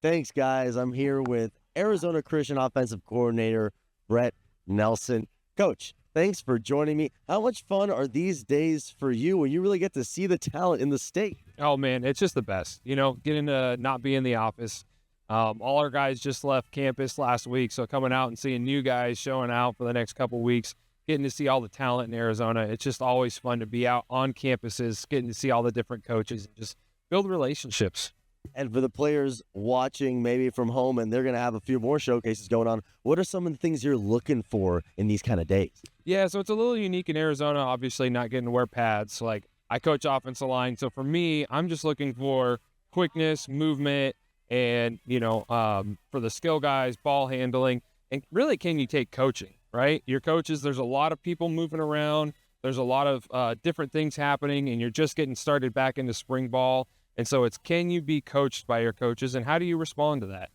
Thanks, guys. I'm here with Arizona Christian offensive coordinator Brett Nelson. Coach, thanks for joining me. How much fun are these days for you when you really get to see the talent in the state? Oh man, it's just the best. Getting to not be in the office. All our guys just left campus last week, so coming out and seeing new guys showing out for the next couple weeks, getting to see all the talent in Arizona. It's just always fun to be out on campuses, getting to see all the different coaches and just build relationships. And for the players watching maybe from home, and they're going to have a few more showcases going on, what are some of the things you're looking for in these kind of days? Yeah, so it's a little unique in Arizona, obviously not getting to wear pads. Like I coach offensive line, so for me, I'm just looking for quickness, movement, and for the skill guys, ball handling, and really, can you take coaching, right? Your coaches, there's a lot of people moving around. There's a lot of different things happening, and you're just getting started back into spring ball. And so it's, can you be coached by your coaches, and how do you respond to that?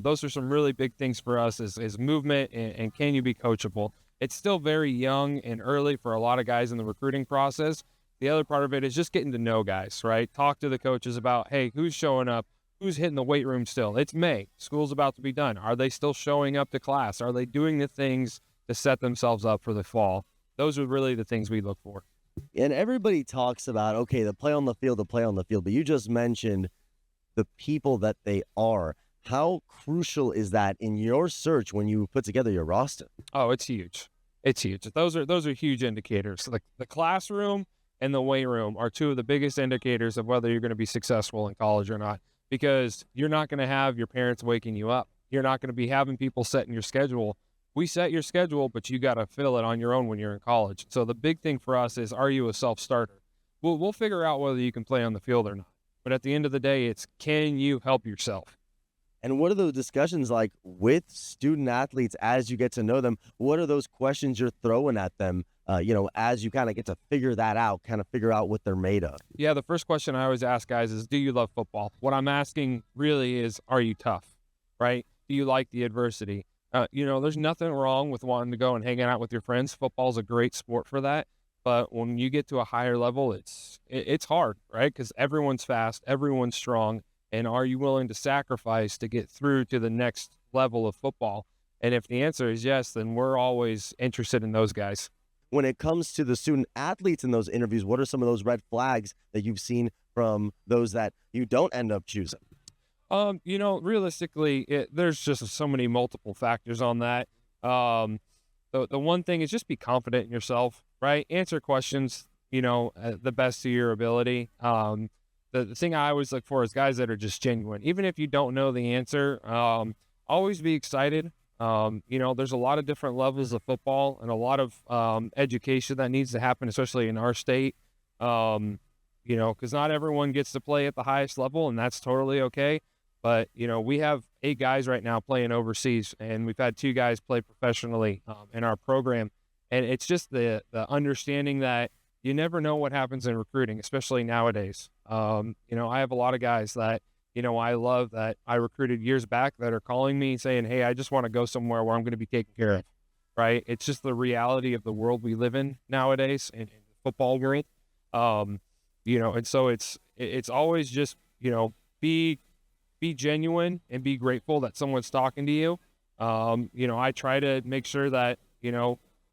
Those are some really big things for us is movement and can you be coachable? It's still very young and early for a lot of guys in the recruiting process. The other part of it is just getting to know guys, right? Talk to the coaches about, hey, who's showing up? Who's hitting the weight room still? It's May. School's about to be done. Are they still showing up to class? Are they doing the things to set themselves up for the fall? Those are really the things we look for. And everybody talks about, okay, the play on the field, but you just mentioned the people that they are. How crucial is that in your search when you put together your roster? Oh, it's huge. It's huge. Those are huge indicators. The classroom and the weight room are two of the biggest indicators of whether you're going to be successful in college or not, because you're not going to have your parents waking you up. You're not going to be having people setting your schedule. We set your schedule, but you got to fill it on your own when you're in college. So the big thing for us is, are you a self-starter? We'll figure out whether you can play on the field or not. But at the end of the day, it's, can you help yourself? And what are those discussions like with student athletes as you get to know them? What are those questions you're throwing at them, as you kind of get to figure that out, kind of figure out what they're made of? Yeah, the first question I always ask guys is, do you love football? What I'm asking really is, are you tough, right? Do you like the adversity? There's nothing wrong with wanting to go and hanging out with your friends. Football's a great sport for that. But when you get to a higher level, it's hard, right? Because everyone's fast, everyone's strong. And are you willing to sacrifice to get through to the next level of football? And if the answer is yes, then we're always interested in those guys. When it comes to the student athletes in those interviews, what are some of those red flags that you've seen from those that you don't end up choosing? Realistically, there's just so many multiple factors on that. The one thing is just be confident in yourself, right? Answer questions, the best of your ability. The thing I always look for is guys that are just genuine. Even if you don't know the answer, always be excited. There's a lot of different levels of football and a lot of education that needs to happen, especially in our state. Because not everyone gets to play at the highest level, and that's totally okay. But, we have 8 guys right now playing overseas, and we've had 2 guys play professionally in our program. And it's just the understanding that you never know what happens in recruiting, especially nowadays. I have a lot of guys that, I love that I recruited years back that are calling me saying, hey, I just want to go somewhere where I'm going to be taken care of, right? It's just the reality of the world we live in nowadays in the football world. And so it's always just, be genuine and be grateful that someone's talking to you. I try to make sure that,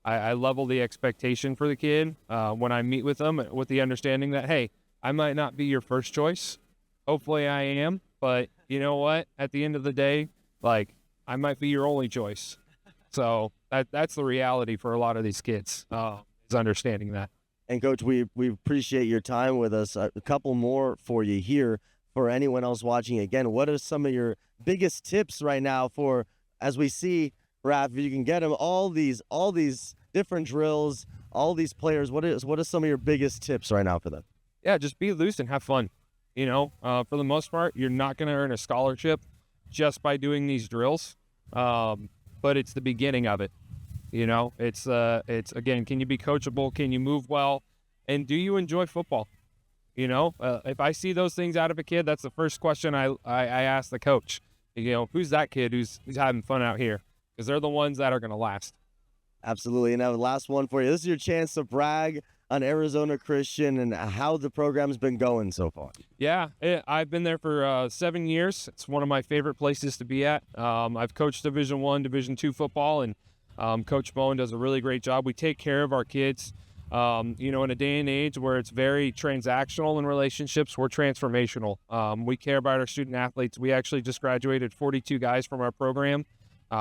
I level the expectation for the kid when I meet with them with the understanding that, hey, I might not be your first choice. Hopefully I am. But you know what? At the end of the day, I might be your only choice. So that's the reality for a lot of these kids, is understanding that. And Coach, we appreciate your time with us. A couple more for you here. For anyone else watching, again, what are some of your biggest tips right now for, as we see, Raph, if you can get them all these different drills, all these players, what are some of your biggest tips right now for them? Yeah, just be loose and have fun. For the most part, you're not going to earn a scholarship just by doing these drills, but it's the beginning of it. It's again, can you be coachable? Can you move well? And do you enjoy football? If I see those things out of a kid, that's the first question I ask the coach. Who's that kid who's having fun out here? Because they're the ones that are going to last. Absolutely. And now the last one for you. This is your chance to brag on Arizona Christian and how the program's been going so far. Yeah, I've been there for 7 years. It's one of my favorite places to be at. I've coached Division I, Division II football, and Coach Bowen does a really great job. We take care of our kids. In a day and age where it's very transactional in relationships, we're transformational. We care about our student athletes. We actually just graduated 42 guys from our program.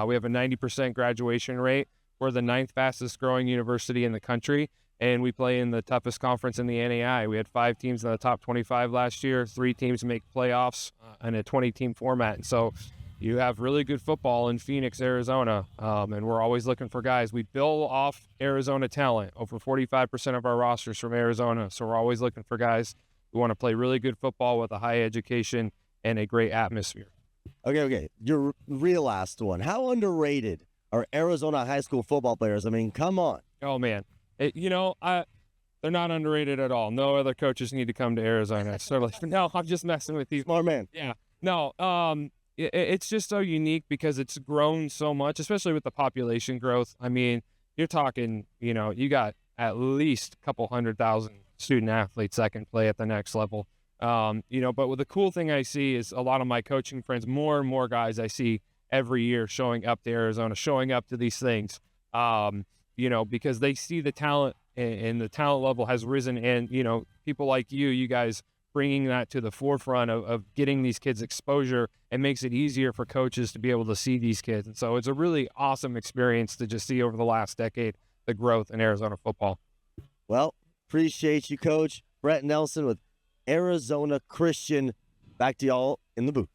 We have a 90% graduation rate. We're the 9th fastest growing university in the country, and we play in the toughest conference in the NAI. We had 5 teams in the top 25 last year. 3 teams make playoffs in a 20-team format. And so you have really good football in Phoenix, Arizona, and we're always looking for guys. We build off Arizona talent. Over 45% of our rosters from Arizona, so we're always looking for guys who want to play really good football with a high education and a great atmosphere. Okay. Your real last one. How underrated are Arizona high school football players? I mean, come on. Oh, man. They're not underrated at all. No other coaches need to come to Arizona. No, I'm just messing with you. Smart man. Yeah. No, it's just so unique because it's grown so much, especially with the population growth. I mean, you're talking, you got at least a couple 100,000 student athletes that can play at the next level. But the cool thing I see is a lot of my coaching friends, more and more guys I see every year showing up to Arizona, showing up to these things, because they see the talent and the talent level has risen. And, people like you guys bringing that to the forefront of getting these kids exposure, and makes it easier for coaches to be able to see these kids. And so it's a really awesome experience to just see over the last decade the growth in Arizona football. Well, appreciate you, Coach. Brett Nelson with Arizona Christian. Back to y'all in the booth.